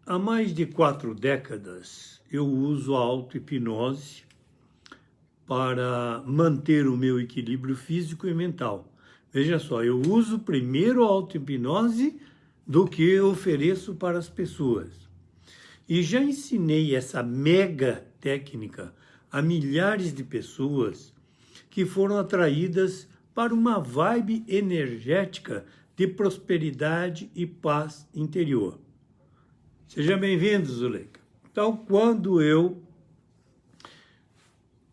Há mais de 4 décadas eu uso a auto-hipnose para manter o meu equilíbrio físico e mental. Veja só, eu uso primeiro a auto-hipnose do que eu ofereço para as pessoas. E já ensinei essa mega técnica a milhares de pessoas que foram atraídas para uma vibe energética de prosperidade e paz interior. Seja bem-vindo, Zuleika. Então, quando eu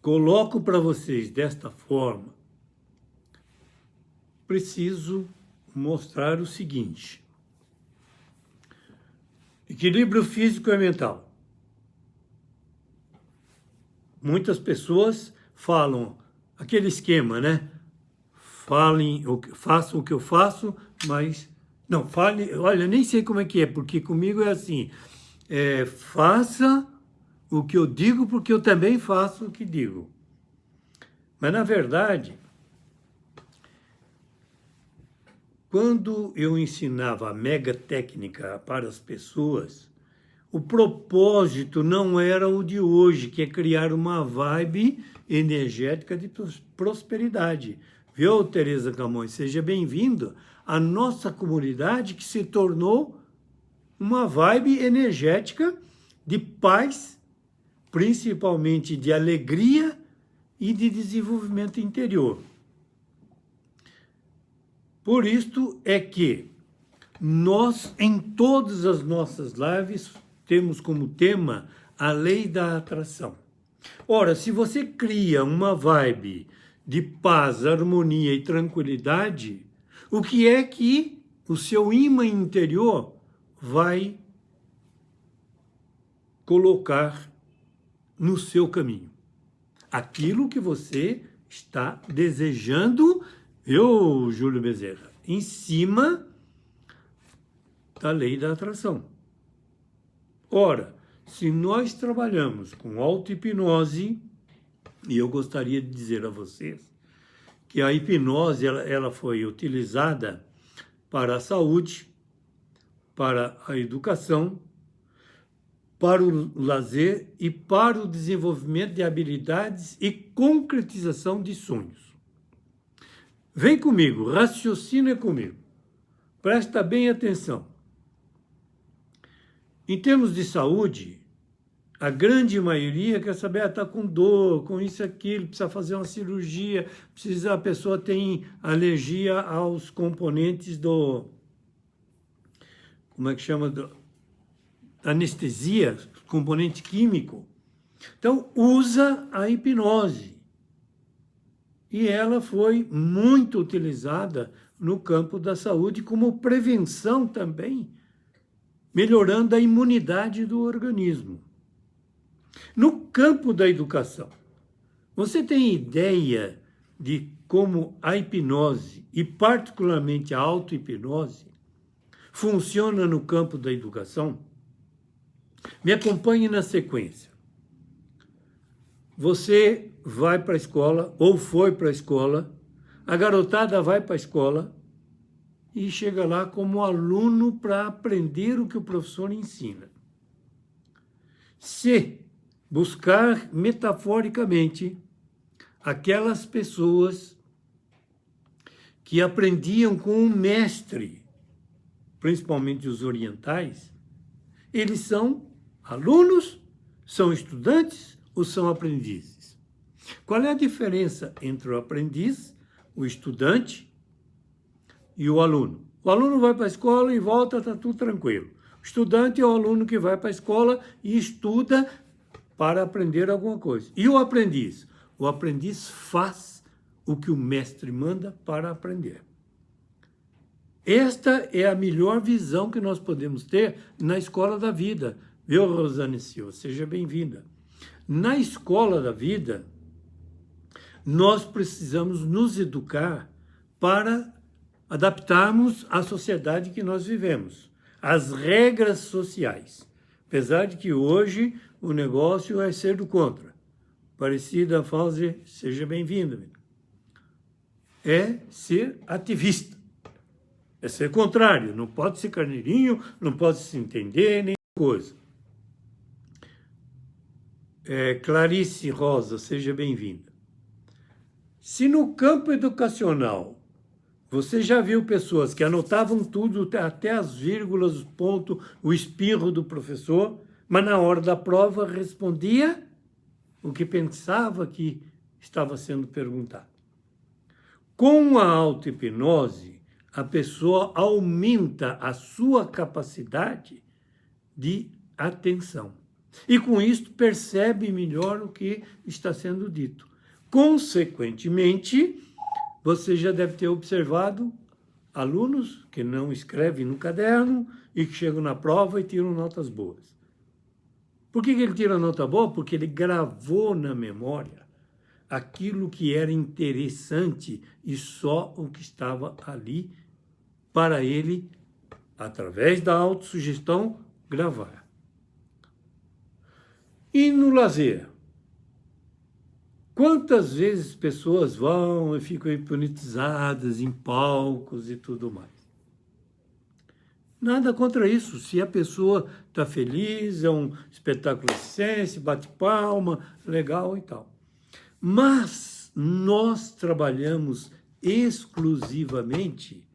coloco para vocês desta forma, preciso mostrar o seguinte: equilíbrio físico e mental. Muitas pessoas falam aquele esquema, né? Façam o que eu faço, mas não, olha, nem sei como é que é, porque comigo é assim, faça o que eu digo, porque eu também faço o que digo. Mas, na verdade, quando eu ensinava a mega técnica para as pessoas, o propósito não era o de hoje, que é criar uma vibe energética de prosperidade. Viu, Tereza Camões? Seja bem-vindo à nossa comunidade, que se tornou uma vibe energética de paz, principalmente de alegria e de desenvolvimento interior. Por isto é que nós, em todas as nossas lives, temos como tema a lei da atração. Ora, se você cria uma vibe de paz, harmonia e tranquilidade, o que é que o seu imã interior vai colocar no seu caminho? Aquilo que você está desejando, viu, Júlio Bezerra? Em cima da lei da atração. Ora, se nós trabalhamos com auto-hipnose, e eu gostaria de dizer a vocês que a hipnose ela foi utilizada para a saúde, para a educação, para o lazer e para o desenvolvimento de habilidades e concretização de sonhos. Vem comigo, raciocina comigo. Presta bem atenção. Em termos de saúde, a grande maioria quer saber, está com dor, com isso, aquilo, precisa fazer uma cirurgia, a pessoa tem alergia aos componentes como é que chama? Anestesia, componente químico. Então, usa a hipnose. E ela foi muito utilizada no campo da saúde como prevenção também, melhorando a imunidade do organismo. No campo da educação, você tem ideia de como a hipnose, e particularmente a auto-hipnose, funciona no campo da educação? Me acompanhe na sequência. Você vai para a escola, ou foi para a escola, a garotada vai para a escola e chega lá como aluno para aprender o que o professor ensina. Se buscar metaforicamente aquelas pessoas que aprendiam com um mestre, principalmente os orientais, eles são alunos, são estudantes ou são aprendizes? Qual é a diferença entre o aprendiz, o estudante e o aluno? O aluno vai para a escola e volta, está tudo tranquilo. O estudante é o aluno que vai para a escola e estuda para aprender alguma coisa. E o aprendiz? O aprendiz faz o que o mestre manda para aprender. Esta é a melhor visão que nós podemos ter na escola da vida. Viu, Rosane Silva? Seja bem-vinda. Na escola da vida, nós precisamos nos educar para adaptarmos à sociedade que nós vivemos, às regras sociais. Apesar de que hoje o negócio é ser do contra. Parecida Fauzi, seja bem-vinda. É ser ativista. É ser contrário, não pode ser carneirinho, não pode se entender, nem coisa. Clarice Rosa, seja bem-vinda. Se no campo educacional você já viu pessoas que anotavam tudo, até as vírgulas, os pontos, o espirro do professor, mas na hora da prova respondia o que pensava que estava sendo perguntado. Com a auto-hipnose, a pessoa aumenta a sua capacidade de atenção. E com isso percebe melhor o que está sendo dito. Consequentemente, você já deve ter observado alunos que não escrevem no caderno e que chegam na prova e tiram notas boas. Por que ele tira nota boa? Porque ele gravou na memória aquilo que era interessante e só o que estava ali para ele, através da autossugestão, gravar. E no lazer? Quantas vezes pessoas vão e ficam hipnotizadas em palcos e tudo mais? Nada contra isso. Se a pessoa está feliz, é um espetáculo circense, bate palma, legal e tal. Mas nós trabalhamos exclusivamente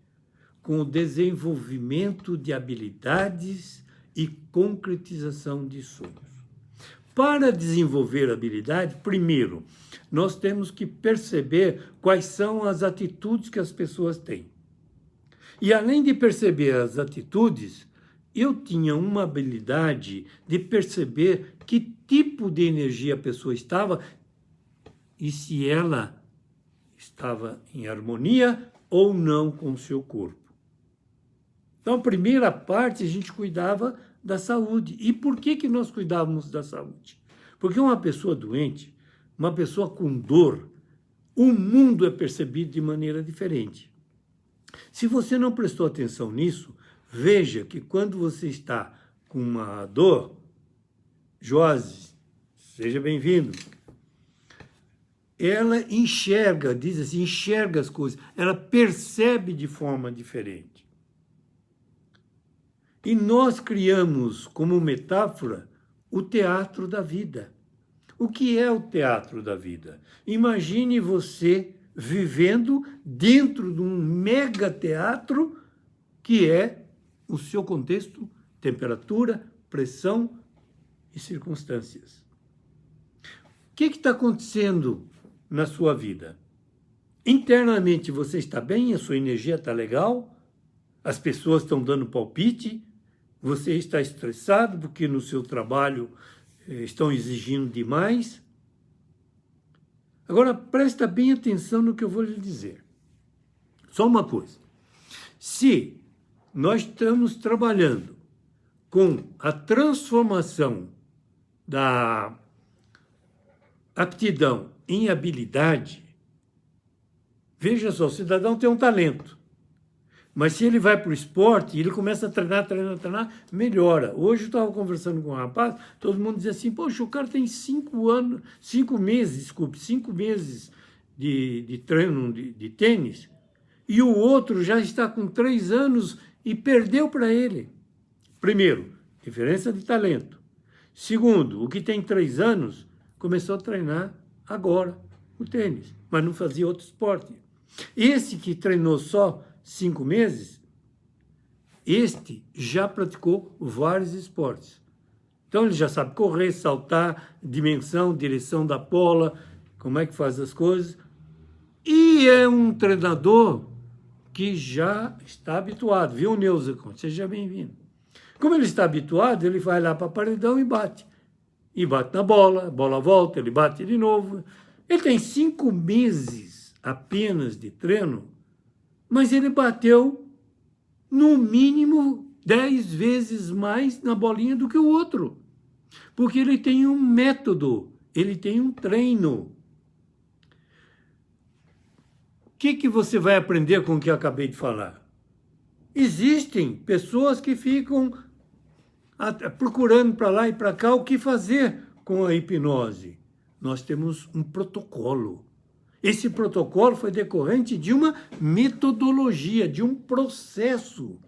com o desenvolvimento de habilidades e concretização de sonhos. Para desenvolver habilidade, primeiro, nós temos que perceber quais são as atitudes que as pessoas têm. E além de perceber as atitudes, eu tinha uma habilidade de perceber que tipo de energia a pessoa estava e se ela estava em harmonia ou não com o seu corpo. Então, a primeira parte, a gente cuidava da saúde. E por que nós cuidávamos da saúde? Porque uma pessoa doente, uma pessoa com dor, o mundo é percebido de maneira diferente. Se você não prestou atenção nisso, veja que quando você está com uma dor, Josi, seja bem-vindo, ela enxerga, diz assim, enxerga as coisas, ela percebe de forma diferente. E nós criamos como metáfora o teatro da vida. O que é o teatro da vida? Imagine você vivendo dentro de um mega teatro que é o seu contexto, temperatura, pressão e circunstâncias. O que está acontecendo na sua vida? Internamente você está bem, a sua energia está legal, as pessoas estão dando palpite, você está estressado porque no seu trabalho estão exigindo demais. Agora, presta bem atenção no que eu vou lhe dizer. Só uma coisa. Se nós estamos trabalhando com a transformação da aptidão em habilidade, veja só, o cidadão tem um talento. Mas se ele vai para o esporte, ele começa a treinar, melhora. Hoje eu estava conversando com um rapaz, todo mundo dizia assim, poxa, o cara tem 5 meses de treino de tênis, e o outro já está com 3 anos e perdeu para ele. Primeiro, diferença de talento. Segundo, o que tem 3 anos começou a treinar agora o tênis, mas não fazia outro esporte. Esse que treinou só 5 meses, este já praticou vários esportes. Então ele já sabe correr, saltar, dimensão, direção da bola, como é que faz as coisas. E é um treinador que já está habituado, viu, Neuza? Seja bem-vindo. Como ele está habituado, ele vai lá para o paredão e bate. E bate na bola, a bola volta, ele bate de novo. Ele tem 5 meses apenas de treino, mas ele bateu, no mínimo, 10 vezes mais na bolinha do que o outro. Porque ele tem um método, ele tem um treino. O que você vai aprender com o que eu acabei de falar? Existem pessoas que ficam procurando para lá e para cá o que fazer com a hipnose. Nós temos um protocolo. Esse protocolo foi decorrente de uma metodologia, de um processo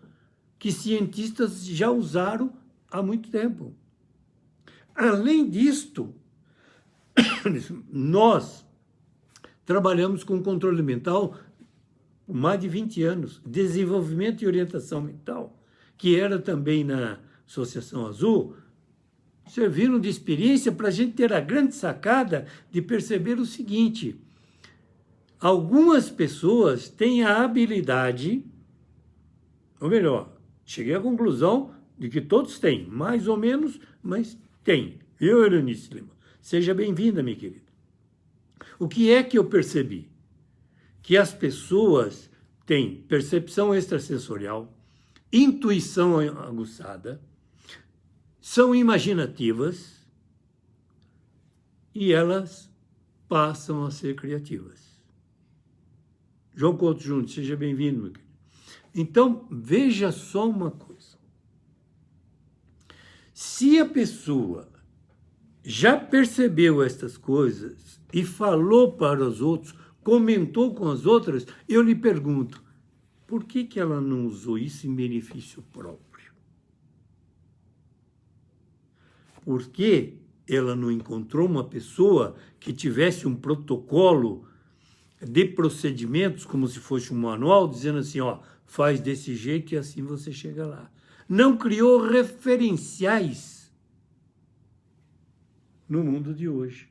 que cientistas já usaram há muito tempo. Além disto, nós trabalhamos com controle mental por mais de 20 anos, desenvolvimento e orientação mental, que era também na Associação Azul, serviram de experiência para a gente ter a grande sacada de perceber o seguinte: algumas pessoas têm a habilidade, ou melhor, cheguei à conclusão de que todos têm, mais ou menos, mas tem. Eu, Eunice Lima, seja bem-vinda, minha querida. O que é que eu percebi? Que as pessoas têm percepção extrasensorial, intuição aguçada, são imaginativas e elas passam a ser criativas. João Couto Júnior, seja bem-vindo, meu querido. Então, veja só uma coisa. Se a pessoa já percebeu estas coisas e falou para os outros, comentou com as outras, eu lhe pergunto, por que ela não usou isso em benefício próprio? Por que ela não encontrou uma pessoa que tivesse um protocolo de procedimentos, como se fosse um manual, dizendo assim, ó, faz desse jeito e assim você chega lá. Não criou referenciais no mundo de hoje.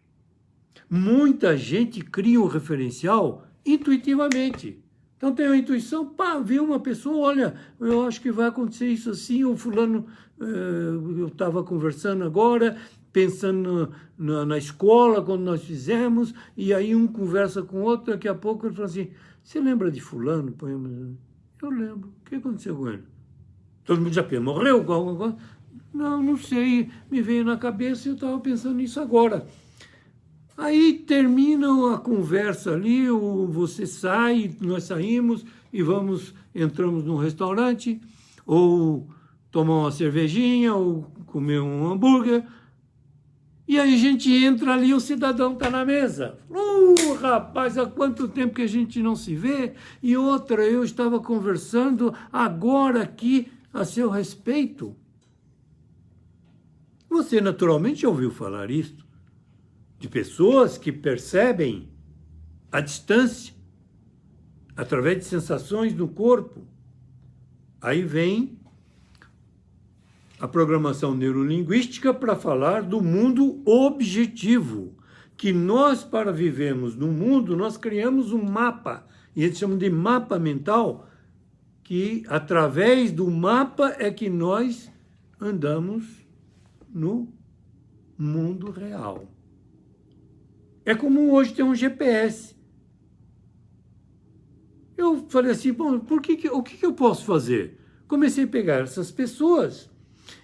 Muita gente cria um referencial intuitivamente. Então tem uma intuição, pá, vê uma pessoa, olha, eu acho que vai acontecer isso assim, o fulano, eu estava conversando agora, pensando na escola, quando nós fizemos, e aí um conversa com o outro, daqui a pouco ele fala assim, você lembra de fulano? Eu lembro. O que aconteceu com ele? Todo mundo já pensa, morreu? Não, não sei, me veio na cabeça e eu estava pensando nisso agora. Aí termina a conversa ali, você sai, nós saímos e entramos num restaurante, ou tomar uma cervejinha, ou comer um hambúrguer, e aí a gente entra ali, o cidadão está na mesa. Rapaz, há quanto tempo que a gente não se vê? E outra, eu estava conversando agora aqui a seu respeito. Você naturalmente já ouviu falar isso? De pessoas que percebem a distância através de sensações no corpo. Aí vem a programação neurolinguística para falar do mundo objetivo, que nós, para vivermos no mundo, nós criamos um mapa, e eles chamam de mapa mental, que através do mapa é que nós andamos no mundo real. É como hoje tem um GPS. Eu falei assim, bom, o que eu posso fazer? Comecei a pegar essas pessoas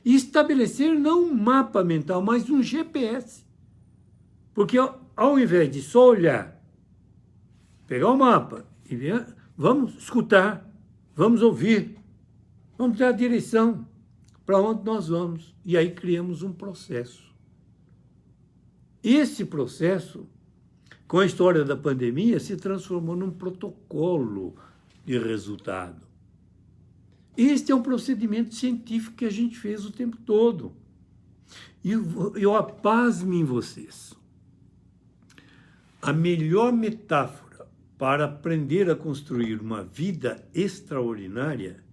e estabelecer não um mapa mental, mas um GPS. Porque ao invés de só olhar, pegar o mapa e ver, vamos escutar, vamos ouvir, vamos ter a direção para onde nós vamos. E aí criamos um processo. Esse processo, com a história da pandemia, se transformou num protocolo de resultado. Este é um procedimento científico que a gente fez o tempo todo. E eu apasme em vocês. A melhor metáfora para aprender a construir uma vida extraordinária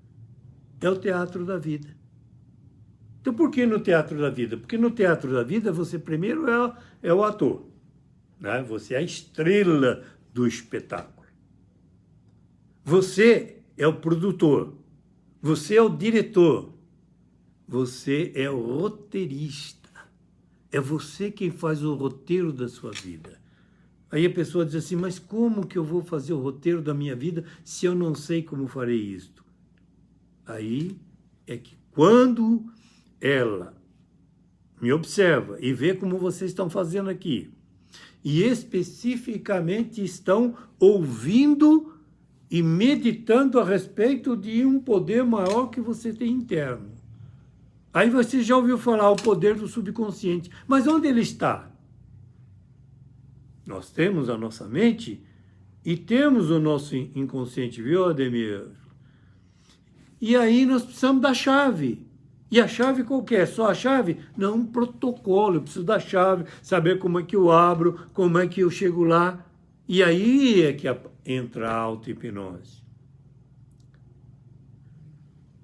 é o teatro da vida. Então, por que no teatro da vida? Porque no teatro da vida, você primeiro é o ator. Né? Você é a estrela do espetáculo. Você é o produtor. Você é o diretor. Você é o roteirista. É você quem faz o roteiro da sua vida. Aí a pessoa diz assim, mas como que eu vou fazer o roteiro da minha vida se eu não sei como farei isto? Aí é que quando ela me observa e vê como vocês estão fazendo aqui, e especificamente estão ouvindo e meditando a respeito de um poder maior que você tem interno. Aí você já ouviu falar o poder do subconsciente. Mas onde ele está? Nós temos a nossa mente E temos o nosso inconsciente, viu, Ademir? E aí nós precisamos da chave. E a chave qual que é? Só a chave? Não, um protocolo. Eu preciso da chave, saber como é que eu abro, como é que eu chego lá. E aí é que entra a auto-hipnose.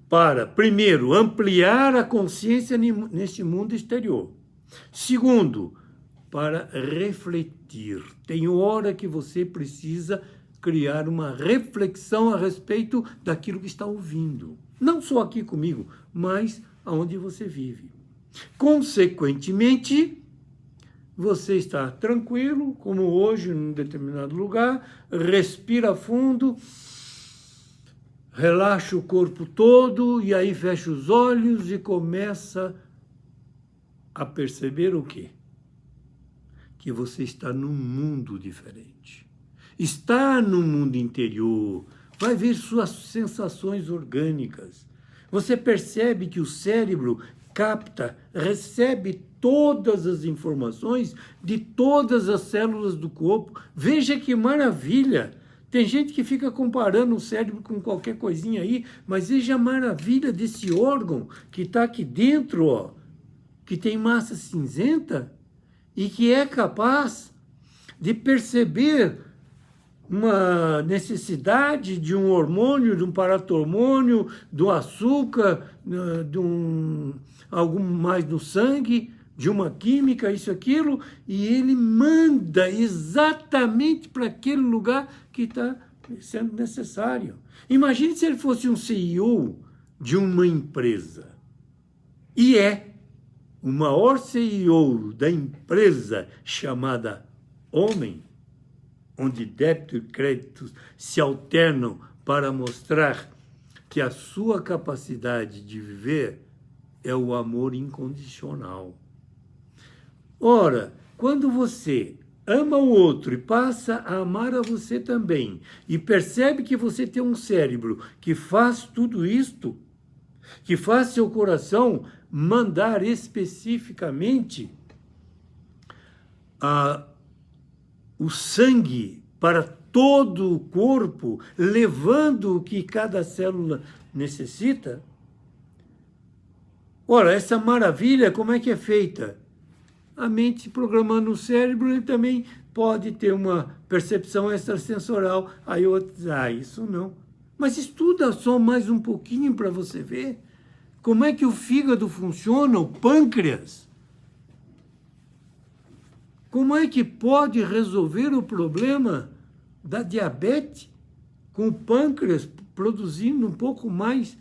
Para, primeiro, ampliar a consciência neste mundo exterior. Segundo, para refletir. Tem hora que você precisa criar uma reflexão a respeito daquilo que está ouvindo. Não só aqui comigo, mas aonde você vive. Consequentemente, você está tranquilo, como hoje, num determinado lugar, respira fundo, relaxa o corpo todo e aí fecha os olhos e começa a perceber o quê? Que você está num mundo diferente. Está no mundo interior, vai ver suas sensações orgânicas. Você percebe que o cérebro capta, recebe todas as informações de todas as células do corpo. Veja que maravilha! Tem gente que fica comparando o cérebro com qualquer coisinha aí, mas veja a maravilha desse órgão que está aqui dentro, ó, que tem massa cinzenta e que é capaz de perceber uma necessidade de um hormônio, de um paratormônio, do açúcar, de algo mais no sangue, de uma química, isso, aquilo, e ele manda exatamente para aquele lugar que está sendo necessário. Imagine se ele fosse um CEO de uma empresa. E é o maior CEO da empresa chamada Homem, onde débito e crédito se alternam para mostrar que a sua capacidade de viver é o amor incondicional. Ora, quando você ama o outro e passa a amar a você também, e percebe que você tem um cérebro que faz tudo isto, que faz seu coração mandar especificamente o sangue para todo o corpo, levando o que cada célula necessita. Ora, essa maravilha, como é que é feita? A mente programando o cérebro, ele também pode ter uma percepção extrasensorial. Aí outros, isso não. Mas estuda só mais um pouquinho para você ver como é que o fígado funciona, o pâncreas. Como é que pode resolver o problema da diabetes com o pâncreas produzindo um pouco mais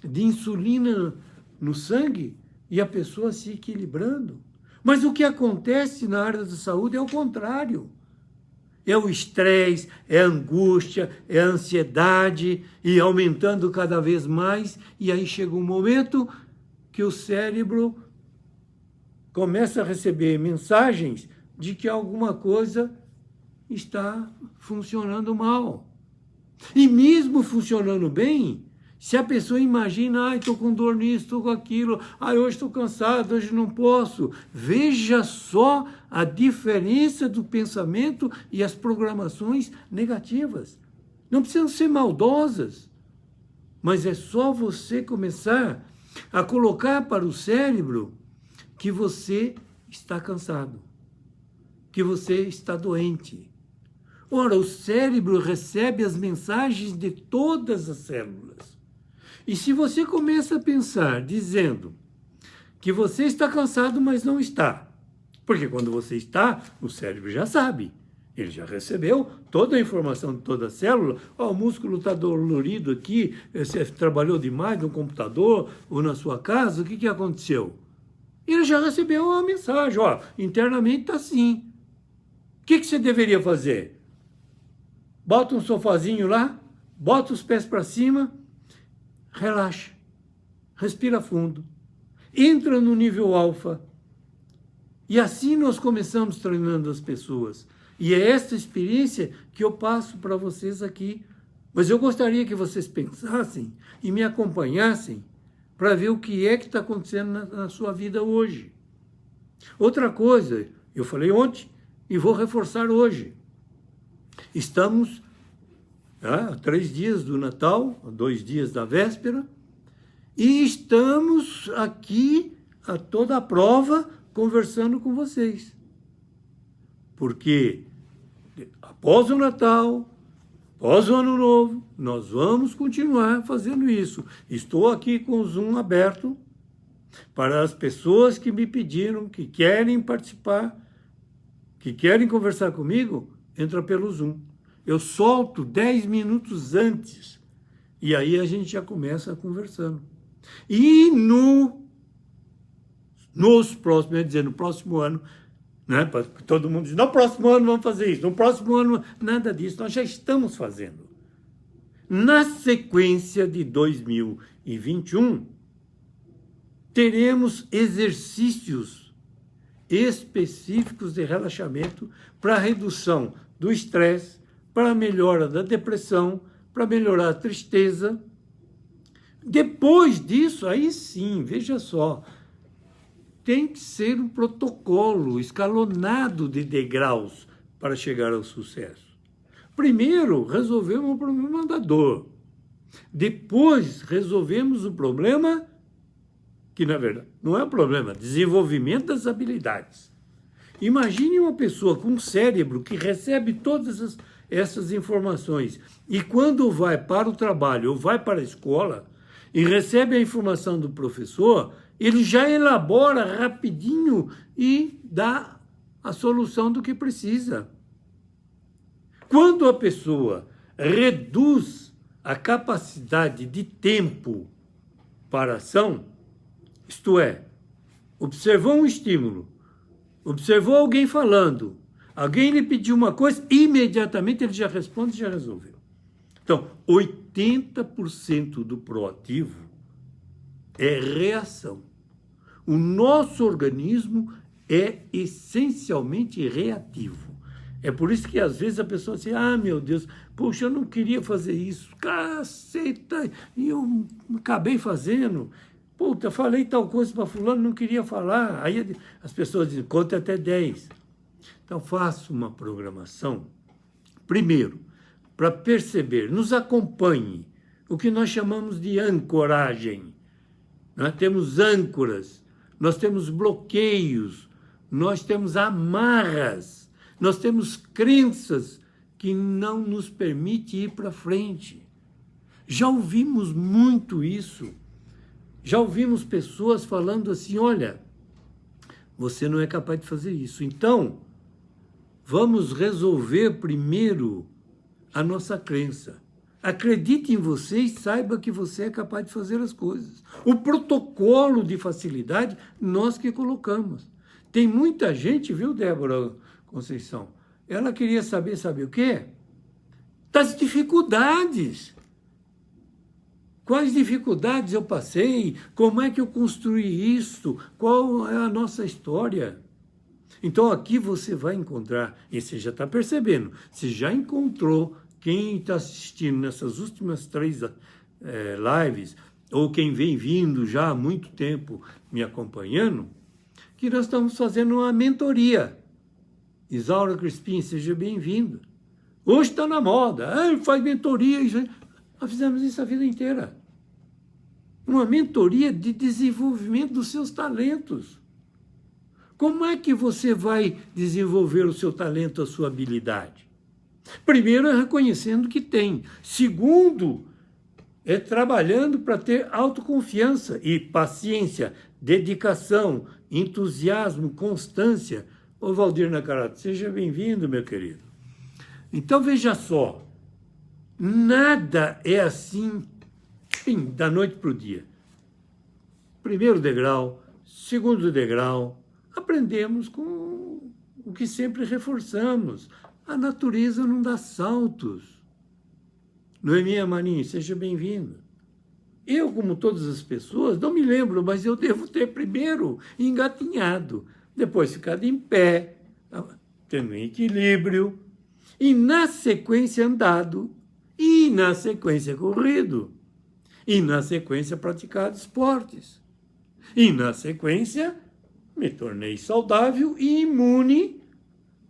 de insulina no sangue e a pessoa se equilibrando? Mas o que acontece na área da saúde é o contrário. É o estresse, é a angústia, é a ansiedade, e aumentando cada vez mais, e aí chega um momento que o cérebro começa a receber mensagens de que alguma coisa está funcionando mal. E mesmo funcionando bem, se a pessoa imagina, estou com dor nisso, estou com aquilo, hoje estou cansado, hoje não posso. Veja só a diferença do pensamento e as programações negativas. Não precisam ser maldosas, mas é só você começar a colocar para o cérebro que você está cansado, que você está doente. Ora, o cérebro recebe as mensagens de todas as células. E se você começa a pensar dizendo que você está cansado, mas não está, porque quando você está, o cérebro já sabe, ele já recebeu toda a informação de toda a célula, o músculo está dolorido aqui, você trabalhou demais no computador ou na sua casa, o que aconteceu? Ele já recebeu uma mensagem, internamente está assim. O que você deveria fazer? Bota um sofazinho lá, bota os pés para cima, relaxa, respira fundo, entra no nível alfa. E assim nós começamos treinando as pessoas. E é esta experiência que eu passo para vocês aqui. Mas eu gostaria que vocês pensassem e me acompanhassem para ver o que é que está acontecendo na sua vida hoje. Outra coisa, eu falei ontem e vou reforçar hoje. Estamos a 3 dias do Natal, 2 dias da véspera, e estamos aqui a toda a prova conversando com vocês. Porque após o Natal, após o Ano Novo, nós vamos continuar fazendo isso. Estou aqui com o Zoom aberto para as pessoas que me pediram, que querem participar, que querem conversar comigo, entra pelo Zoom. Eu solto 10 minutos antes, e aí a gente já começa conversando. E nos próximos, quer dizer, no próximo ano, né, todo mundo diz, no próximo ano vamos fazer isso, no próximo ano, nada disso, nós já estamos fazendo. Na sequência de 2021, teremos exercícios específicos de relaxamento para redução do estresse, para a melhora da depressão, para melhorar a tristeza. Depois disso, aí sim, veja só, tem que ser um protocolo escalonado de degraus para chegar ao sucesso. Primeiro, resolvemos o problema da dor. Depois, resolvemos o problema, que na verdade não é um problema, desenvolvimento das habilidades. Imagine uma pessoa com um cérebro que recebe todas essas informações e quando vai para o trabalho ou vai para a escola e recebe a informação do professor, ele já elabora rapidinho e dá a solução do que precisa. Quando a pessoa reduz a capacidade de tempo para ação, isto é, observou um estímulo, observou alguém falando, alguém lhe pediu uma coisa, imediatamente ele já responde e já resolveu. Então, 80% do proativo é reação. O nosso organismo é essencialmente reativo. É por isso que às vezes a pessoa diz, meu Deus, poxa, eu não queria fazer isso, caceta, e eu acabei fazendo. Puta, falei tal coisa para fulano, não queria falar. Aí as pessoas dizem, conta até 10. Então, faça uma programação, primeiro, para perceber, nos acompanhe, o que nós chamamos de ancoragem. Nós temos âncoras, nós temos bloqueios, nós temos amarras, nós temos crenças que não nos permitem ir para frente. Já ouvimos muito isso. Já ouvimos pessoas falando assim, olha, você não é capaz de fazer isso. Então, vamos resolver primeiro a nossa crença. Acredite em você e saiba que você é capaz de fazer as coisas. O protocolo de facilidade, nós que colocamos. Tem muita gente, viu, Débora Conceição? Ela queria saber, sabe o quê? Das dificuldades. Quais dificuldades eu passei? Como é que eu construí isso? Qual é a nossa história? Então aqui você vai encontrar, e você já está percebendo, você já encontrou quem está assistindo nessas últimas 3 lives, ou quem vem vindo já há muito tempo me acompanhando, que nós estamos fazendo uma mentoria. Isaura Crispim, seja bem-vinda. Hoje está na moda, faz mentoria, isso aí. Nós fizemos isso a vida inteira. Uma mentoria de desenvolvimento dos seus talentos. Como é que você vai desenvolver o seu talento, a sua habilidade? Primeiro, é reconhecendo que tem. Segundo, é trabalhando para ter autoconfiança e paciência, dedicação, entusiasmo, constância. Ô Valdir Nakarato, seja bem-vindo, meu querido. Então, veja só. Nada é assim, da noite para o dia. Primeiro degrau, segundo degrau, aprendemos com o que sempre reforçamos. A natureza não dá saltos. Noemia Maninho, seja bem-vinda. Eu, como todas as pessoas, não me lembro, mas eu devo ter primeiro engatinhado, depois ficado em pé, tendo equilíbrio, e na sequência andado, e na sequência corrido, e na sequência praticado esportes, e na sequência me tornei saudável e imune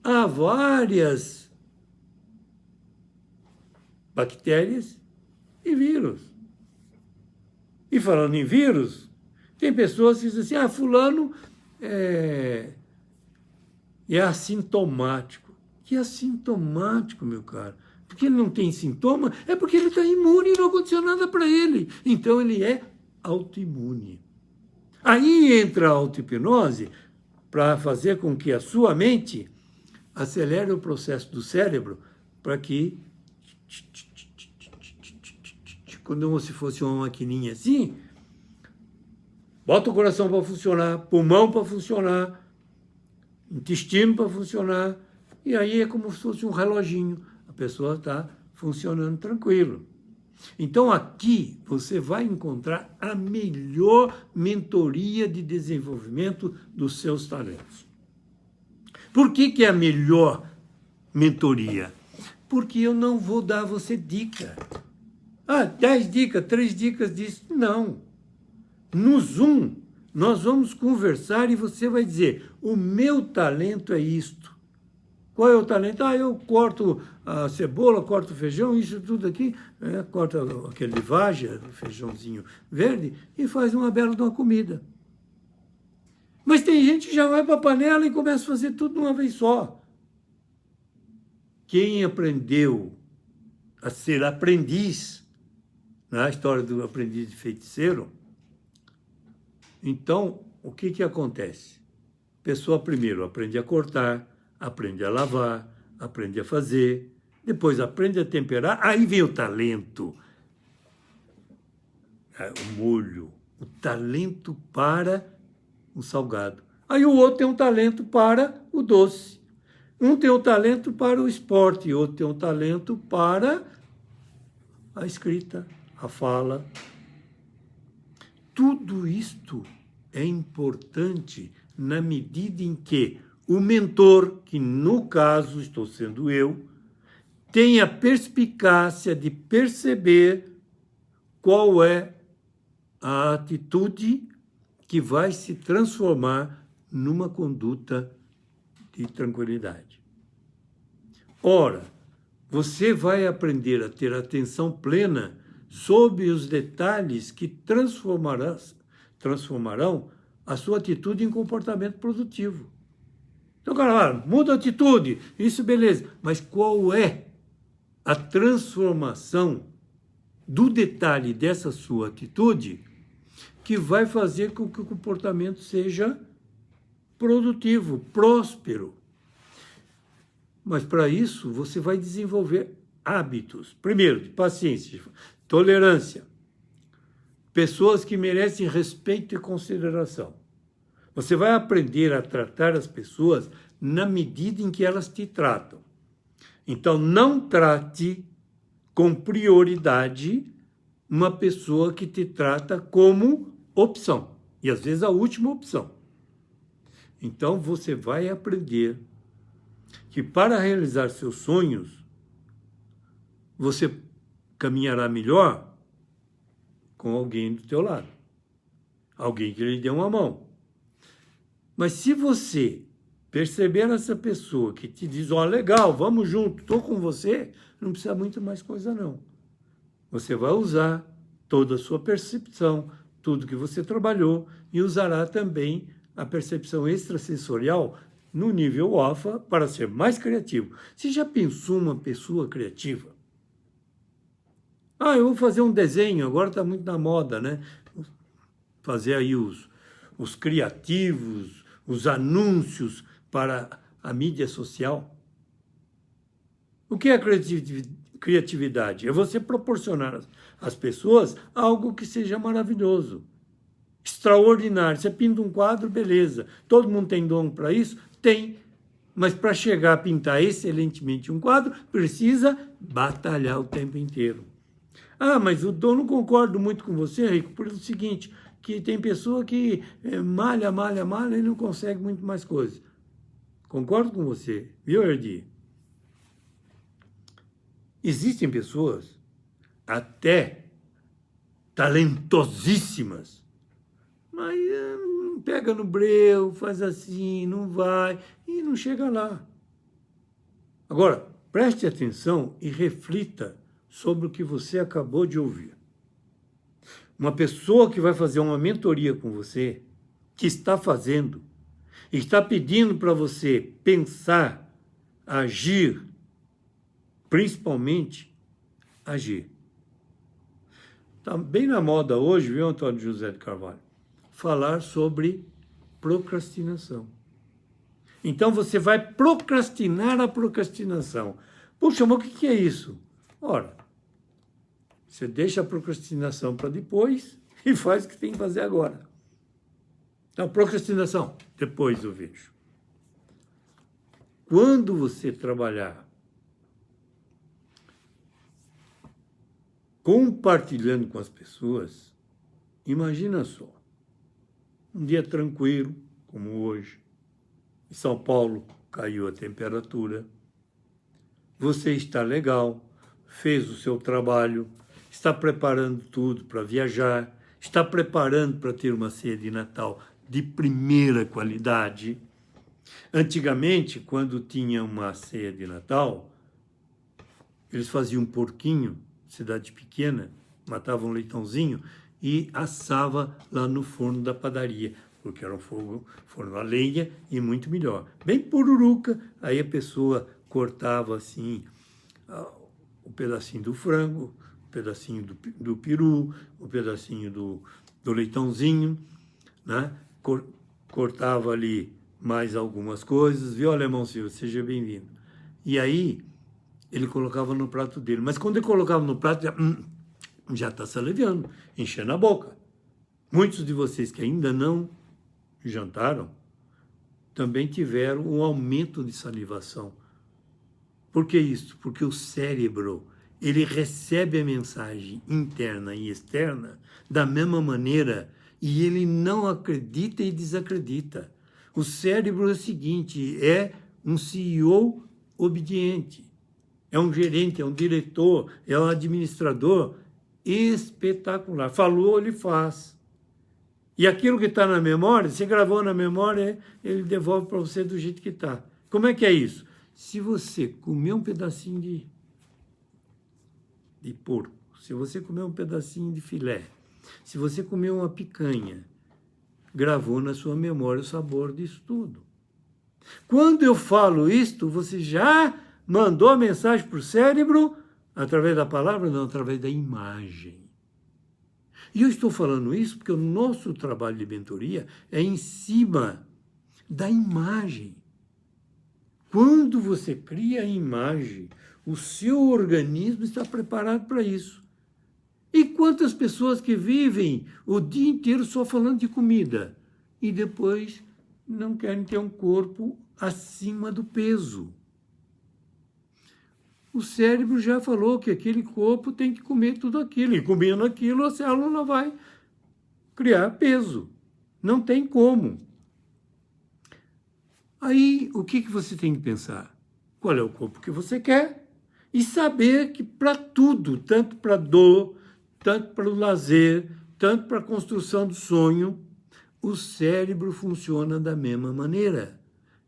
a várias bactérias e vírus. E falando em vírus, tem pessoas que dizem assim, fulano é assintomático. Que assintomático, meu caro? Porque ele não tem sintoma, é porque ele está imune e não aconteceu nada para ele. Então ele é autoimune. Aí entra a auto-hipnose para fazer com que a sua mente acelere o processo do cérebro para que, como se fosse uma maquininha assim, bota o coração para funcionar, pulmão para funcionar, intestino para funcionar, e aí é como se fosse um reloginho. A pessoa está funcionando tranquilo. Então aqui você vai encontrar a melhor mentoria de desenvolvimento dos seus talentos. Por que é a melhor mentoria? Porque eu não vou dar a você dica. 10 dicas, 3 dicas disso. Não. No Zoom, nós vamos conversar e você vai dizer, o meu talento é isto. Qual é o talento? Eu corto a cebola, corto o feijão, isso tudo aqui, corta aquele vagem, feijãozinho verde, e faz uma bela de uma comida. Mas tem gente que já vai para a panela e começa a fazer tudo de uma vez só. Quem aprendeu a ser aprendiz, na história do aprendiz de feiticeiro, então, o que acontece? A pessoa primeiro aprende a cortar, aprende a lavar, aprende a fazer, depois aprende a temperar, aí vem o talento, o molho, o talento para o salgado. Aí o outro tem um talento para o doce. Um tem um talento para o esporte, outro tem um talento para a escrita, a fala. Tudo isto é importante na medida em que o mentor, que no caso estou sendo eu, tem a perspicácia de perceber qual é a atitude que vai se transformar numa conduta de tranquilidade. Ora, você vai aprender a ter atenção plena sobre os detalhes que transformarão a sua atitude em comportamento produtivo. Então, cara, muda a atitude, isso beleza, mas qual é a transformação do detalhe dessa sua atitude que vai fazer com que o comportamento seja produtivo, próspero? Mas para isso você vai desenvolver hábitos. Primeiro, de paciência, tolerância. Pessoas que merecem respeito e consideração. Você vai aprender a tratar as pessoas na medida em que elas te tratam. Então, não trate com prioridade uma pessoa que te trata como opção. E, às vezes, a última opção. Então, você vai aprender que, para realizar seus sonhos, você caminhará melhor com alguém do teu lado. Alguém que lhe dê uma mão. Mas se você perceber essa pessoa que te diz, legal, vamos junto, estou com você, não precisa muito mais coisa não. Você vai usar toda a sua percepção, tudo que você trabalhou, e usará também a percepção extrasensorial no nível alfa para ser mais criativo. Você já pensou uma pessoa criativa? Eu vou fazer um desenho, agora está muito na moda, né? Fazer aí os criativos, os anúncios para a mídia social. O que é criatividade? É você proporcionar às pessoas algo que seja maravilhoso, extraordinário. Você pinta um quadro, beleza. Todo mundo tem dom para isso? Tem. Mas para chegar a pintar excelentemente um quadro, precisa batalhar o tempo inteiro. Mas eu não concordo muito com você, Rico, por o seguinte, que tem pessoa que malha e não consegue muito mais coisas. Concordo com você, viu, Erdi? Existem pessoas até talentosíssimas, mas pega no breu, faz assim, não vai e não chega lá. Agora, preste atenção e reflita sobre o que você acabou de ouvir. Uma pessoa que vai fazer uma mentoria com você, que está fazendo, está pedindo para você pensar, agir, principalmente agir. Está bem na moda hoje, viu, Antônio José de Carvalho? Falar sobre procrastinação. Então você vai procrastinar a procrastinação. Puxa, mas o que é isso? Ora, você deixa a procrastinação para depois e faz o que tem que fazer agora. Então, procrastinação, depois eu vejo. Quando você trabalhar compartilhando com as pessoas, imagina só, um dia tranquilo, como hoje, em São Paulo caiu a temperatura, você está legal, fez o seu trabalho, está preparando tudo para viajar, está preparando para ter uma ceia de Natal de primeira qualidade. Antigamente, quando tinha uma ceia de Natal, eles faziam um porquinho, cidade pequena, matavam um leitãozinho e assava lá no forno da padaria, porque era um forno a lenha e muito melhor. Bem pururuca, aí a pessoa cortava assim o pedacinho do frango, o pedacinho do peru, o pedacinho do leitãozinho, né? Cortava ali mais algumas coisas, viu, Alemão Silva? Seja bem-vindo. E aí, ele colocava no prato dele. Mas quando ele colocava no prato, já está se aliviando, enchendo a boca. Muitos de vocês que ainda não jantaram, também tiveram um aumento de salivação. Por que isso? Porque o cérebro, ele recebe a mensagem interna e externa da mesma maneira e ele não acredita e desacredita. O cérebro é o seguinte, é um CEO obediente, é um gerente, é um diretor, é um administrador espetacular. Falou, ele faz. E aquilo que está na memória, você gravou na memória, ele devolve para você do jeito que está. Como é que é isso? Se você comer um pedacinho de porco, se você comer um pedacinho de filé, se você comer uma picanha, gravou na sua memória o sabor disso tudo. Quando eu falo isto, você já mandou a mensagem para o cérebro, através da palavra, não, através da imagem. E eu estou falando isso porque o nosso trabalho de mentoria é em cima da imagem. Quando você cria a imagem, o seu organismo está preparado para isso. E quantas pessoas que vivem o dia inteiro só falando de comida e depois não querem ter um corpo acima do peso? O cérebro já falou que aquele corpo tem que comer tudo aquilo. E comendo aquilo, a célula vai criar peso. Não tem como. Aí, o que você tem que pensar? Qual é o corpo que você quer? E saber que para tudo, tanto para dor, tanto para o lazer, tanto para a construção do sonho, o cérebro funciona da mesma maneira.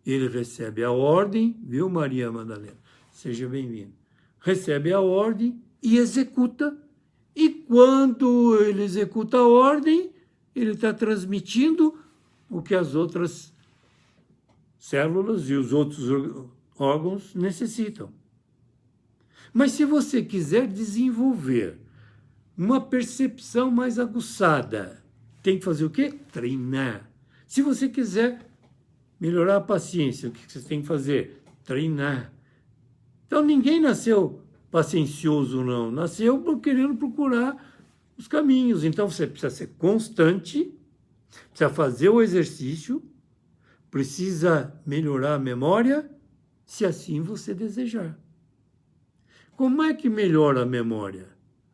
Ele recebe a ordem, viu, Maria Madalena? Seja bem-vindo. Recebe a ordem e executa. E quando ele executa a ordem, ele está transmitindo o que as outras células e os outros órgãos necessitam. Mas se você quiser desenvolver uma percepção mais aguçada, tem que fazer o quê? Treinar. Se você quiser melhorar a paciência, o que você tem que fazer? Treinar. Então, ninguém nasceu paciencioso, não. Nasceu querendo procurar os caminhos. Então, você precisa ser constante, precisa fazer o exercício, precisa melhorar a memória, se assim você desejar. Como é que melhora a memória?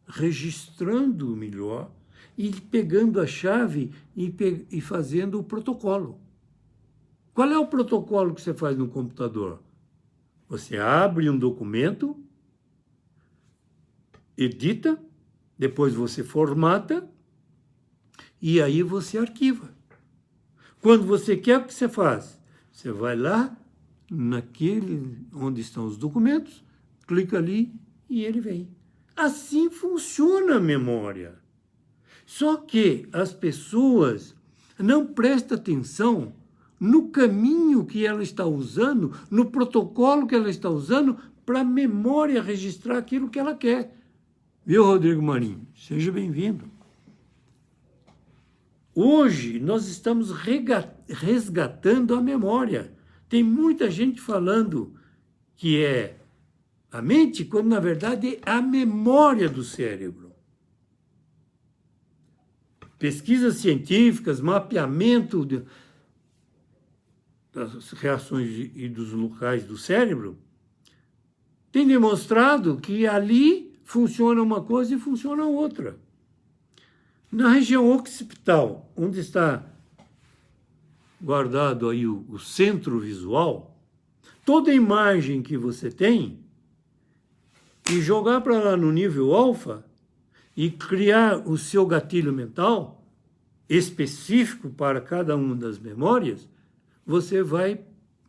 Registrando melhor e pegando a chave e fazendo o protocolo. Qual é o protocolo que você faz no computador? Você abre um documento, edita, depois você formata e aí você arquiva. Quando você quer, o que você faz? Você vai lá, naquele onde estão os documentos, clica ali e ele vem. Assim funciona a memória. Só que as pessoas não prestam atenção no caminho que ela está usando, no protocolo que ela está usando para a memória registrar aquilo que ela quer. Viu, Rodrigo Marinho? Seja bem-vindo. Hoje nós estamos resgatando a memória. Tem muita gente falando que é a mente, quando na verdade é a memória do cérebro. Pesquisas científicas, mapeamento das reações e dos locais do cérebro, tem demonstrado que ali funciona uma coisa e funciona outra. Na região occipital, onde está guardado aí o centro visual, toda imagem que você tem, e jogar para lá no nível alfa, e criar o seu gatilho mental específico para cada uma das memórias, você vai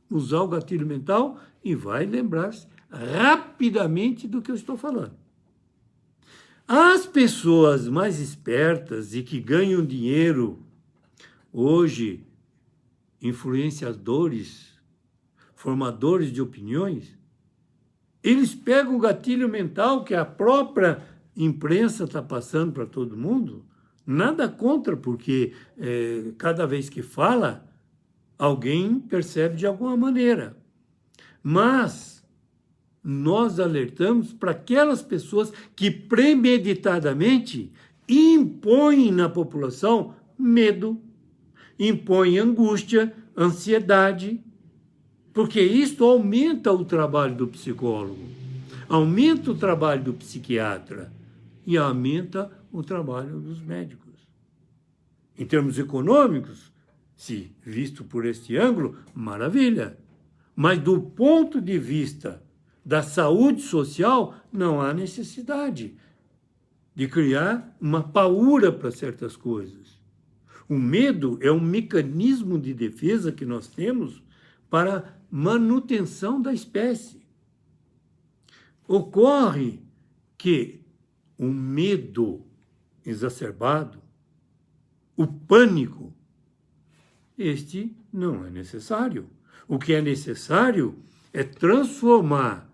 usar o gatilho mental e vai lembrar-se rapidamente do que eu estou falando. As pessoas mais espertas e que ganham dinheiro hoje, influenciadores, formadores de opiniões, eles pegam o gatilho mental que a própria imprensa está passando para todo mundo, nada contra, porque cada vez que fala, alguém percebe de alguma maneira. Mas nós alertamos para aquelas pessoas que premeditadamente impõem na população medo, impõem angústia, ansiedade, porque isso aumenta o trabalho do psicólogo, aumenta o trabalho do psiquiatra e aumenta o trabalho dos médicos. Em termos econômicos, se visto por este ângulo, maravilha. Mas do ponto de vista da saúde social, não há necessidade de criar uma paura para certas coisas. O medo é um mecanismo de defesa que nós temos para manutenção da espécie. Ocorre que o medo exacerbado, o pânico, este não é necessário. O que é necessário é transformar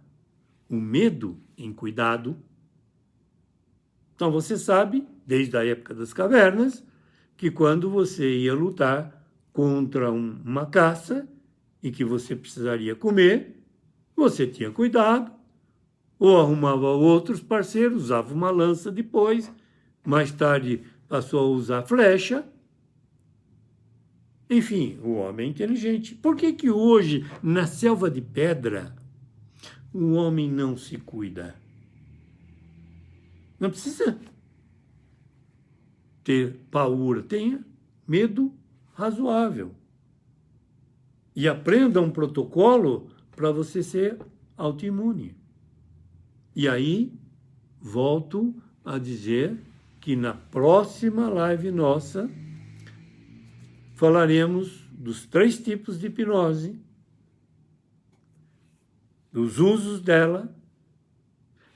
o medo em cuidado. Então você sabe, desde a época das cavernas, que quando você ia lutar contra uma caça e que você precisaria comer, você tinha cuidado, ou arrumava outros parceiros, usava uma lança depois, mais tarde passou a usar flecha. Enfim, o homem é inteligente. Por que hoje, na selva de pedra, o homem não se cuida? Não precisa ter paura, tenha medo razoável. E aprenda um protocolo para você ser autoimune. E aí, volto a dizer que na próxima live nossa, falaremos dos 3 tipos de hipnose, dos usos dela,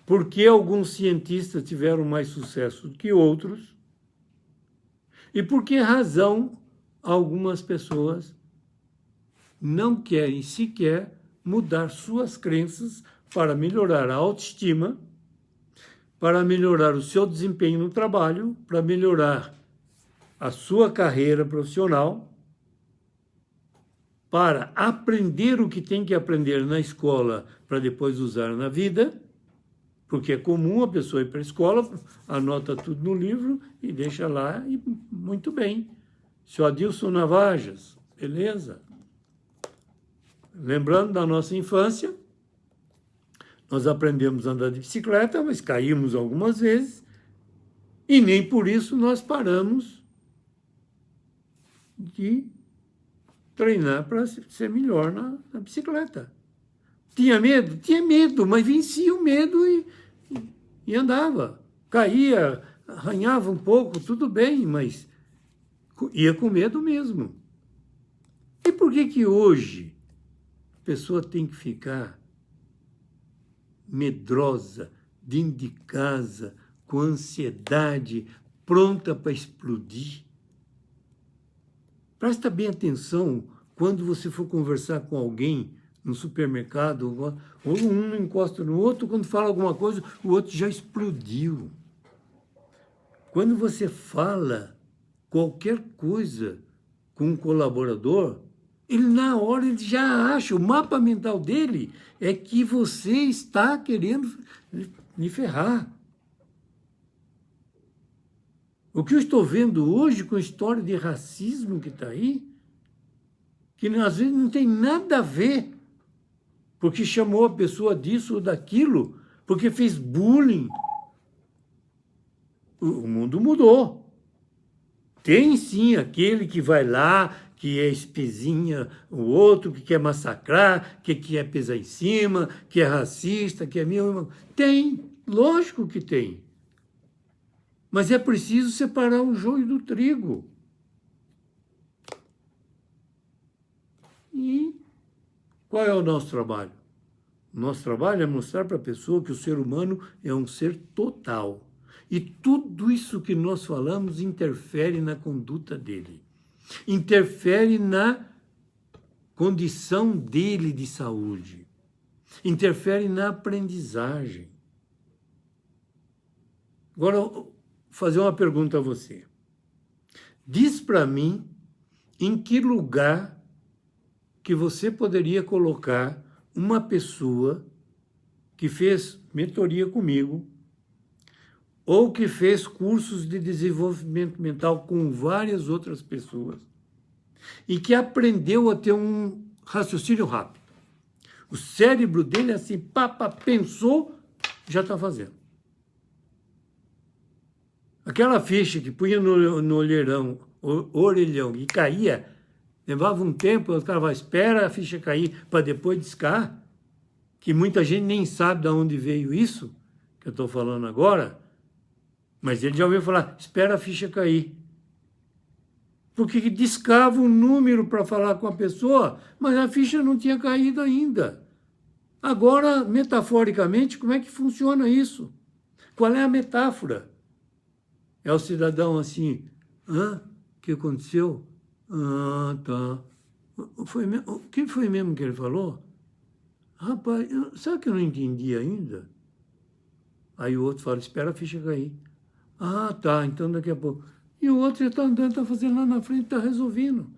por que alguns cientistas tiveram mais sucesso do que outros, e por que razão algumas pessoas não querem sequer mudar suas crenças para melhorar a autoestima, para melhorar o seu desempenho no trabalho, para melhorar a sua carreira profissional, para aprender o que tem que aprender na escola para depois usar na vida, porque é comum a pessoa ir para a escola, anota tudo no livro e deixa lá, e muito bem. Seu Adilson Navajas, beleza? Lembrando da nossa infância, nós aprendemos a andar de bicicleta, mas caímos algumas vezes, e nem por isso nós paramos de treinar para ser melhor na bicicleta. Tinha medo? Tinha medo, mas vencia o medo e andava. Caía, arranhava um pouco, tudo bem, mas ia com medo mesmo. E por que hoje a pessoa tem que ficar medrosa, dentro de casa, com ansiedade, pronta para explodir. Presta bem atenção quando você for conversar com alguém no supermercado, ou um encosta no outro, quando fala alguma coisa, o outro já explodiu. Quando você fala qualquer coisa com um colaborador, ele na hora ele já acha, o mapa mental dele é que você está querendo lhe ferrar. O que eu estou vendo hoje com a história de racismo que está aí, que às vezes não tem nada a ver, porque chamou a pessoa disso ou daquilo, porque fez bullying. O mundo mudou. Tem sim aquele que vai lá, que é espezinha o outro, que quer massacrar, que quer pisar em cima, que é racista, que é meu. Tem, lógico que tem. Mas é preciso separar o joio do trigo. E qual é o nosso trabalho? O nosso trabalho é mostrar para a pessoa que o ser humano é um ser total. E tudo isso que nós falamos interfere na conduta dele. Interfere na condição dele de saúde. Interfere na aprendizagem. Agora, vou fazer uma pergunta a você. Diz para mim em que lugar que você poderia colocar uma pessoa que fez mentoria comigo ou que fez cursos de desenvolvimento mental com várias outras pessoas e que aprendeu a ter um raciocínio rápido. O cérebro dele é assim, pensou, já está fazendo. Aquela ficha que punha no orelhão e caía, levava um tempo, o cara vai, espera a ficha cair para depois discar, que muita gente nem sabe de onde veio isso, que eu estou falando agora, mas ele já ouviu falar, espera a ficha cair. Porque discava um número para falar com a pessoa, mas a ficha não tinha caído ainda. Agora, metaforicamente, como é que funciona isso? Qual é a metáfora? É o cidadão assim, o que aconteceu? Tá. O que foi mesmo que ele falou? Rapaz, sabe que eu não entendi ainda? Aí o outro fala, espera a ficha cair. Tá, então daqui a pouco. E o outro já está andando, está fazendo lá na frente, está resolvendo.